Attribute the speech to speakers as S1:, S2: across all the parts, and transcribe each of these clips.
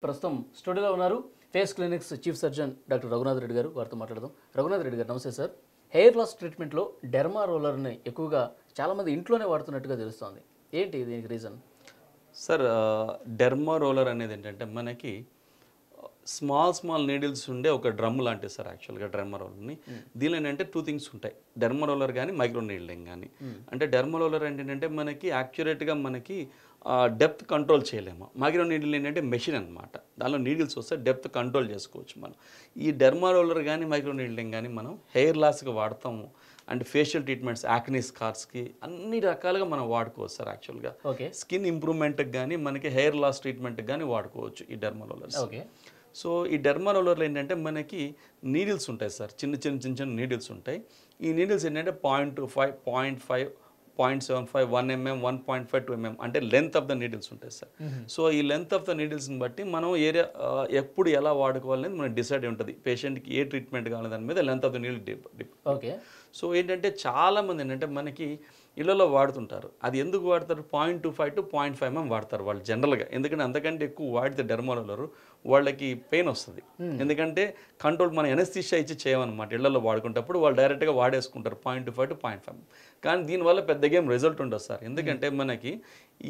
S1: ప్రస్తుతం స్టూడియోలో ఉన్నారు face clinics chief surgeon doctor Raghunath Reddy గారు. వారితో మాట్లాడదాం. రఘునాథ్ రెడ్డి గారు నమస్తే సార్. హెయిర్ లాస్ ట్రీట్మెంట్లో డెర్మా రోలర్ని ఎక్కువగా చాలామంది ఇంట్లోనే వాడుతున్నట్టుగా తెలుస్తోంది. ఏంటి దీనికి రీజన్?
S2: సార్ డెర్మా రోలర్ అనేది ఏంటంటే మనకి స్మాల్ నీడిల్స్ ఉండే ఒక డ్రమ్ లాంటిది సార్. యాక్చువల్గా డెర్మా రోలర్ని దీనిలో ఏంటంటే టూ థింగ్స్ ఉంటాయి, డెర్మా రోలర్ కానీ మైక్రో నీడిలింగ్ కానీ. అంటే డెర్మా రోలర్ ఏంటంటే మనకి యాక్యురేట్గా మనకి డెప్త్ కంట్రోల్ చేయలేము. మైక్రో నీడిల్ ఏంటంటే మెషిన్ అనమాట, దానిలో నీడిల్స్ వస్తే డెప్త్ కంట్రోల్ చేసుకోవచ్చు మనం. ఈ డెర్మా రోలర్ కానీ మైక్రో నీడిలింగ్ కానీ మనం హెయిర్ లాస్కి వాడతాము. అండ్ ఫేషియల్ ట్రీట్మెంట్స్, యాక్నీ స్కార్స్కి అన్ని రకాలుగా మనం వాడుకోవచ్చు సార్. యాక్చువల్గా స్కిన్ ఇంప్రూవ్మెంట్కి కానీ మనకి హెయిర్ లాస్ ట్రీట్మెంట్కి కానీ వాడుకోవచ్చు ఈ డెర్మా రోలర్స్. సో ఈ డెర్మా రోలర్లో ఏంటంటే మనకి నీడిల్స్ ఉంటాయి సార్, చిన్న నీడిల్స్ ఉంటాయి. ఈ నీడిల్స్ ఏంటంటే 0.25, 0.5, 0.75, 1 mm, 1.5 to mm అంటే లెంత్ ఆఫ్ ద నీడిల్స్ ఉంటాయి సార్. సో ఈ లెంత్ ఆఫ్ ద నీడిల్స్ని బట్టి మనం ఏరియా ఎప్పుడు ఎలా వాడుకోవాలనేది మనకి డిసైడ్ ఉంటుంది. పేషెంట్కి ఏ ట్రీట్మెంట్ కావాలి దాని మీద length of the needle
S1: okay.
S2: So ఏంటంటే చాలామంది ఏంటంటే మనకి ఇళ్ళలో వాడుతుంటారు. అది ఎందుకు వాడతారు? 0.25 to 0.5 mm వాడతారు వాళ్ళు జనరల్గా. ఎందుకంటే అంతకంటే ఎక్కువ వాడితే డెర్మా రోలర్ వాళ్ళకి పెయిన్ వస్తుంది. ఎందుకంటే కంట్రోల్ మనం ఎనస్థీషియా ఇచ్చి చేయమన్నమాట. ఇళ్లలో వాడుకుంటప్పుడు వాళ్ళు డైరెక్ట్గా వాడేసుకుంటారు 0.25 to 0.5. కానీ దీనివల్ల పెద్దగా ఏం రిజల్ట్ ఉండదు సార్. ఎందుకంటే మనకి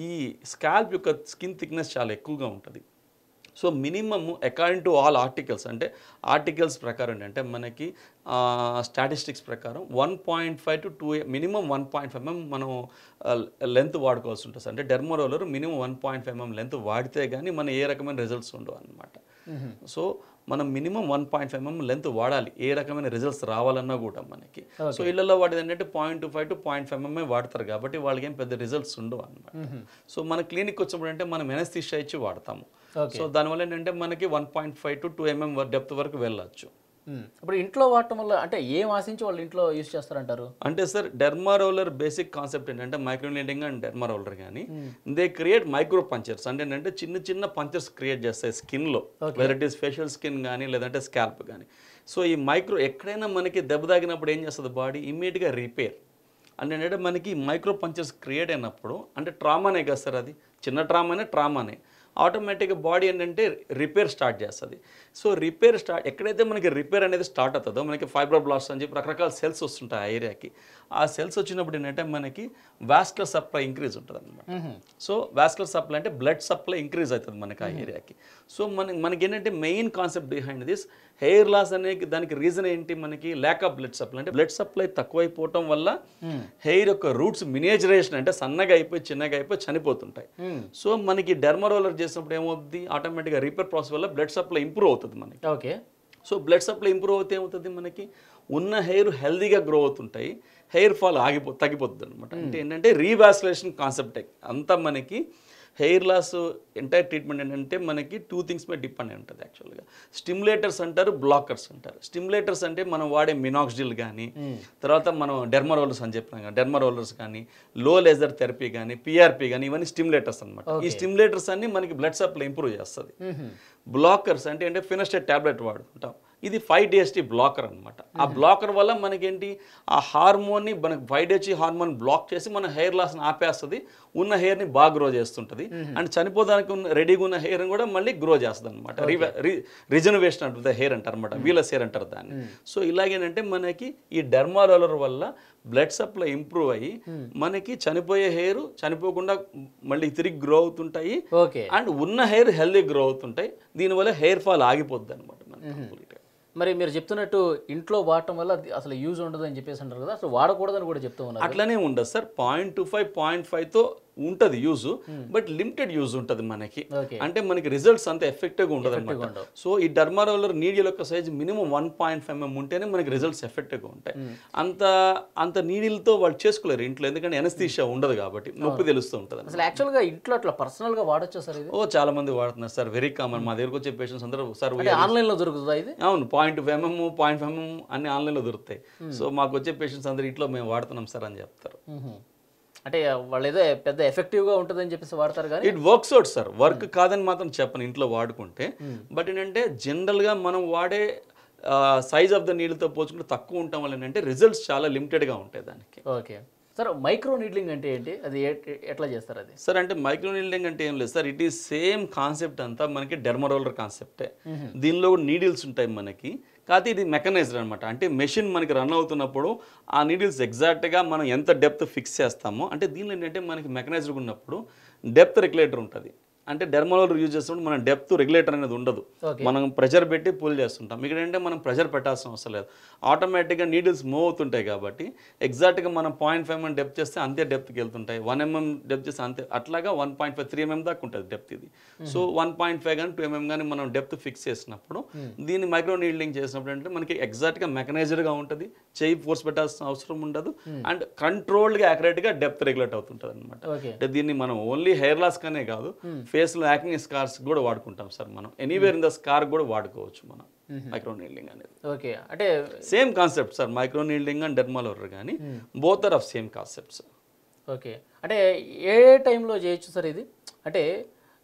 S2: ఈ స్కాల్ప్ యొక్క స్కిన్ థిక్నెస్ చాలా ఎక్కువగా ఉంటుంది. So minimum according to all articles, అంటే ఆర్టికల్స్ ప్రకారం ఏంటంటే మనకి స్టాటిస్టిక్స్ ప్రకారం 1.5 to 2 మినిమం 1.5 mm మనం లెంత్ వాడుకోవాల్సి ఉంటుంది సార్. అంటే derma roller minimum 1.5 mm length వాడితే కానీ మన ఏ రకమైన రిజల్ట్స్ ఉండవు అనమాట. సో మనం మినిమం 1.5 mm లెంత్ వాడాలి ఏ రకమైన రిజల్ట్స్ రావాలన్నా కూడా మనకి. సో ఇళ్లలో వాడేది ఏంటంటే 0.25 to 0.5 mm వాడతారు కాబట్టి వాళ్ళకి ఏం పెద్ద రిజల్ట్స్ ఉండవు అనమాట. సో మన క్లినిక్ వచ్చినప్పుడు అంటే మనం ఎనస్థీషియా ఇచ్చి వాడతాము. సో దానివల్ల ఏంటంటే మనకి 1.5 to 2 mm డెప్త్ వరకు వెళ్ళచ్చు.
S1: ఇప్పుడు ఇంట్లో వాడటం వల్ల అంటే ఏం ఆశించి వాళ్ళు ఇంట్లో యూజ్ చేస్తారంటారు?
S2: అంటే sir derma roller basic concept ఏంటంటే micro needling and derma roller కానీ దే క్రియేట్ మైక్రో పంచర్స్. అంటే ఏంటంటే చిన్న పంచర్స్ క్రియేట్ చేస్తాయి స్కిన్లో, whether it is facial skin కానీ లేదంటే స్కాల్ప్ కానీ. సో ఈ మైక్రో ఎక్కడైనా మనకి దెబ్బ తాగినప్పుడు ఏం చేస్తుంది బాడీ ఇమ్మీడియట్గా రిపేర్. అంటే ఏంటంటే మనకి మైక్రో పంచర్స్ క్రియేట్ అయినప్పుడు అంటే ట్రామానే కదా సార్, అది చిన్న ట్రామానే ఆటోమేటిక్గా బాడీ ఏంటంటే రిపేర్ స్టార్ట్ చేస్తుంది. సో రిపేర్ ఎక్కడైతే మనకి రిపేర్ అనేది స్టార్ట్ అవుతుందో మనకి ఫైబ్రోబ్లాస్ట్ అని చెప్పి రకరకాల సెల్స్ వస్తుంటాయి ఆ ఏరియాకి. ఆ సెల్స్ వచ్చినప్పుడు ఏంటంటే మనకి వాస్కులర్ సప్లై ఇంక్రీజ్ ఉంటుంది అనమాట. సో వాస్కులర్ సప్లై అంటే బ్లడ్ సప్లై ఇంక్రీజ్ అవుతుంది మనకి ఆ ఏరియాకి. సో మనకి ఏంటంటే main concept behind this hair loss అనే దానికి రీజన్ ఏంటి? మనకి ల్యాక్ ఆఫ్ బ్లడ్ సప్లై. అంటే బ్లడ్ సప్లై తక్కువైపోవటం వల్ల హెయిర్ యొక్క రూట్స్ మినియేచరేషన్ అంటే సన్నగా అయిపోయి చిన్నగా అయిపోయి చనిపోతుంటాయి. సో మనకి డెర్మా రోలర్ చేసినప్పుడు ఏమవుతుంది? ఆటోమేటిక్గా రిపేర్ ప్రాసెస్ వల్ల బ్లడ్ సప్లై ఇంప్రూవ్ అవుతుంది మనకి.
S1: Okay.
S2: So blood supply improve అవుతే ఏమవుతుంది? మనకి ఉన్న హెయిర్ హెల్దీగా గ్రో అవుతుంటాయి, హెయిర్ ఫాల్ తగ్గిపోతుంది అనమాట. అంటే ఏంటంటే రీవాస్కులేషన్ కాన్సెప్ట్ అంతా మనకి హెయిర్ లాస్ ఎంటైర్ ట్రీట్మెంట్ ఏంటంటే మనకి టూ థింగ్స్ మీద డిపెండ్ అయి ఉంటుంది యాక్చువల్గా. స్టిమ్యులేటర్స్ అంటారు, బ్లాకర్స్ అంటారు. స్టిమ్యులేటర్స్ అంటే మనం వాడే మినాక్సిడిల్ కానీ, తర్వాత మనం డెర్మా రోలర్స్ అని చెప్పినాం కదా, డెర్మా రోలర్స్ కానీ, లో లేజర్ థెరపీ కానీ, పిఆర్పి కానీ, ఇవన్నీ స్టిమ్యులేటర్స్ అనమాట. ఈ స్టిమ్యులేటర్స్ అన్ని మనకి బ్లడ్ సప్లై ఇంప్రూవ్ చేస్తుంది. బ్లాకర్స్ అంటే ఫినస్టేట్ ట్యాబ్లెట్ వాడుకుంటాం, ఇది 5-DHT బ్లాకర్ అనమాట. ఆ బ్లాకర్ వల్ల మనకేంటి ఆ హార్మోన్ని మనకి 5-HT హార్మోన్ బ్లాక్ చేసి మన హెయిర్ లాస్ని ఆపేస్తుంది, ఉన్న హెయిర్ని బాగా గ్రో చేస్తుంటుంది. అండ్ చనిపోదానికి రెడీగా ఉన్న హెయిర్ని కూడా మళ్ళీ గ్రో చేస్తుంది అనమాట. రిజనవేషన్ అంటుంది హెయిర్ అంటారు అనమాట, వీలస్ హెయిర్ అంటారు దాన్ని. సో ఇలాగేంటంటే మనకి ఈ డెర్మా రోలర్ వల్ల బ్లడ్ సప్లై ఇంప్రూవ్ అయ్యి మనకి చనిపోయే హెయిర్ చనిపోకుండా మళ్ళీ తిరిగి గ్రో అవుతుంటాయి. అండ్ ఉన్న హెయిర్ హెల్దీ గ్రో అవుతుంటాయి. దీనివల్ల హెయిర్ ఫాల్ ఆగిపోద్ది అనమాట మనకి.
S1: మరి మీరు చెప్తున్నట్టు ఇంట్లో వాడటం వల్ల అసలు యూజ్ ఉండదు అని చెప్పేసి అంటారు కదా, అసలు వాడకూడదని కూడా చెప్తూ ఉన్నారు.
S2: అట్లనే ఉండదు సార్. 0.25, 0.5తో ఉంటుంది యూజ్, బట్ లిమిటెడ్ యూజ్ ఉంటుంది మనకి. అంటే మనకి రిజల్ట్స్ అంత ఎఫెక్టివ్గా ఉండదు అనమాట. సో ఈ డెర్మా రోలర్ నీడిల్ యొక్క సైజ్ మినిమం 1.5 mm ఉంటేనే మనకి రిజల్ట్స్ ఎఫెక్టివ్గా ఉంటాయి. అంత నీడిల్తో వాళ్ళు చేసుకోలేరు ఇంట్లో, ఎందుకంటే ఎనస్థీషియా ఉండదు కాబట్టి నొప్పి తెలుస్తూ ఉంటుంది.
S1: అసలు యాక్చువల్గా ఇంట్లో అట్లా పర్సనల్గా వాడొచ్చా సార్ ఇది?
S2: చాలా మంది వాడుతున్నారు సార్, వెరీ కామన్. మా దగ్గరకు వచ్చే పేషెంట్స్ అందరూ సార్
S1: ఆన్లైన్లో దొరుకుతుందా ఇది?
S2: అవును, 0.2 mm, 0.5 mm అన్ని ఆన్లైన్లో దొరుకుతాయి. సో మాకు వచ్చే పేషెంట్స్ అందరూ ఇంట్లో మేము వాడుతున్నాం సార్ అని చెప్తారు.
S1: అంటే వాళ్ళు ఏదో పెద్ద ఎఫెక్టివ్గా ఉంటుందని చెప్పేసి వాడతారు కానీ
S2: it works out sir. Work కాదని మాత్రం చెప్పను ఇంట్లో వాడుకుంటే. బట్ ఏంటంటే జనరల్గా మనం వాడే సైజ్ ఆఫ్ ద నీళ్ళతో పోల్చుకుంటే తక్కువ ఉండటం వల్ల ఏంటంటే రిజల్ట్స్ చాలా లిమిటెడ్గా ఉంటాయి దానికి.
S1: ఓకే. సార్ మైక్రో నీడ్లింగ్ అంటే ఏంటి, అది ఎట్లా చేస్తారు అది?
S2: సార్ అంటే మైక్రో నీడ్లింగ్ అంటే ఏం లేదు sir, it is same concept అంతా మనకి డెర్మరోలర్ కాన్సెప్టే. దీనిలో కూడా నీడిల్స్ ఉంటాయి మనకి, కాకపోతే ఇది మెకనైజ్డ్ అనమాట. అంటే మెషిన్ మనకి రన్ అవుతున్నప్పుడు ఆ నీడిల్స్ ఎగ్జాక్ట్గా మనం ఎంత డెప్త్ ఫిక్స్ చేస్తామో, అంటే దీనిలో ఏంటంటే మనకి మెకనైజ్డ్ ఉన్నప్పుడు డెప్త్ రెగ్యులేటర్ ఉంటుంది. అంటే డెర్మరోలర్ యూజ్ చేస్తున్నప్పుడు మనం డెప్త్ రెగ్యులేటర్ అనేది ఉండదు, మనం ప్రెషర్ పెట్టి పుల్ చేస్తుంటాం. ఇక్కడ ఏంటంటే మనం ప్రెషర్ పెట్టాల్సిన అవసరం లేదు, ఆటోమేటిక్గా నీడిల్స్ మూవ్ అవుతుంటాయి కాబట్టి ఎగ్జాక్ట్గా మనం 0.5 mm డెప్త్ చేస్తే అంతే డెప్త్కి వెళ్తుంటాయి, 1 mm డెప్త్ చేస్తే అంతే, అట్లాగా 1.5 3 mm దాకా ఉంటుంది డెప్త్ ఇది. సో 1.5 కానీ 2 mm కానీ మనం డెప్త్ ఫిక్స్ చేసినప్పుడు దీన్ని మైక్రో నీడ్లింగ్ చేసినప్పుడు అంటే మనకి ఎగ్జాక్ట్గా మెకనైజ్డ్గా ఉంటుంది, చెయ్యి ఫోర్స్ పెట్టాల్సిన అవసరం ఉండదు, అండ్ కంట్రోల్డ్గా యాక్యురేట్గా డెప్త్ రెగ్యులేట్ అవుతుంటుంది అనమాట. అంటే దీన్ని మనం ఓన్లీ హెయిర్ లాస్ కనే కాదు, ఫేస్లో యాక్ని స్కార్స్ కూడా వాడుకుంటాం సార్ మనం, ఎనీవేర్ ఇన్ ద స్కార్ కూడా వాడుకోవచ్చు మనం మైక్రో నీడ్లింగ్ అనేది.
S1: ఓకే, అంటే
S2: same concept sir, micro needling and dermaroller కానీ both are of same concepts.
S1: Okay, అంటే ఏ టైంలో చేయొచ్చు సార్ ఇది? అంటే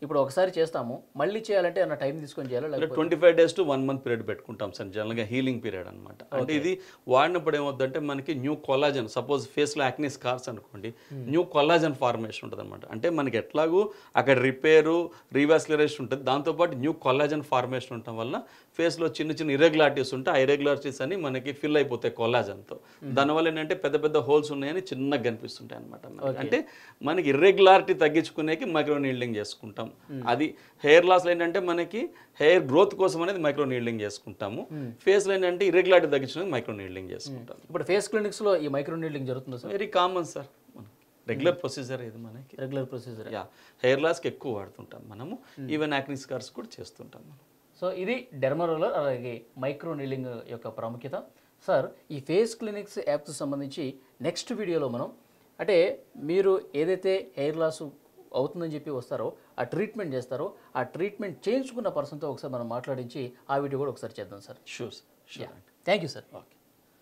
S1: ఇప్పుడు ఒకసారి చేస్తాము, మళ్ళీ చేయాలంటే అన్న టైం తీసుకొని చేయాలి,
S2: అంటే 25 days to 1 month పీరియడ్ పెట్టుకుంటాం సార్ జనరల్గా, హీలింగ్ పీరియడ్ అనమాట. అంటే ఇది వాడినప్పుడు ఏమవుతుందంటే మనకి న్యూ కొల్లాజన్, సపోజ్ ఫేస్లో యాక్ని స్కార్స్ అనుకోండి, న్యూ కొల్లాజన్ ఫార్మేషన్ ఉంటుంది అనమాట. అంటే మనకి ఎట్లాగూ అక్కడ రిపేరు రీవాస్కులరైజేషన్ ఉంటుంది, దాంతోపాటు న్యూ కొల్లాజన్ ఫార్మేషన్ ఉండటం వల్ల ఫేస్లో చిన్న చిన్న ఇర్రెగ్యులారిటీస్ ఉంటాయి, ఆ ఇర్రెగ్యులారిటీస్ అని మనకి ఫిల్ అయిపోతాయి కొల్లాజన్తో. దానివల్ల ఏంటంటే పెద్ద పెద్ద హోల్స్ ఉన్నాయని చిన్నగా కనిపిస్తుంటాయి అనమాట. అంటే మనకి ఇర్రెగ్యులారిటీ తగ్గించుకునేకి మైక్రో నీడ్లింగ్ చేసుకుంటాం. అది హెయిర్ లాస్లో ఏంటంటే మనకి హెయిర్ గ్రోత్ కోసం అనేది మైక్రో నీడ్లింగ్ చేసుకుంటాము, ఫేస్లో ఏంటంటే ఇర్రెగ్యులారిటీ తగ్గించడానికి మైక్రో నీడ్లింగ్ చేసుకుంటాం.
S1: ఇప్పుడు ఫేస్ క్లినిక్స్లో ఈ మైక్రో నీడ్లింగ్ జరుగుతుందా sir?
S2: Very common sir, regular procedure ఇది మనకి,
S1: రెగ్యులర్ ప్రొసీజర్.
S2: హెయిర్ లాస్కి ఎక్కువ వాడుతుంటాం మనము, ఈవెన్ యాక్ని స్కార్స్ కూడా చేస్తుంటాం మనం.
S1: సో ఇది డెర్మరోలర్ అలాగే మైక్రో నీడ్లింగ్ యొక్క ప్రాముఖ్యత. సార్, ఈ ఫేస్ క్లినిక్స్ యాప్స్ సంబంధించి నెక్స్ట్ వీడియోలో మనం, అంటే మీరు ఏదైతే హెయిర్ లాస్ అవుతుందని చెప్పి వస్తారో, ఆ ట్రీట్మెంట్ చేస్తారో, ఆ ట్రీట్మెంట్ చేయించుకున్న పర్సన్తో ఒకసారి మనం మాట్లాడించి ఆ వీడియో కూడా ఒకసారి చేద్దాం sir.
S2: Sure sir,
S1: thank you sir.
S2: Okay.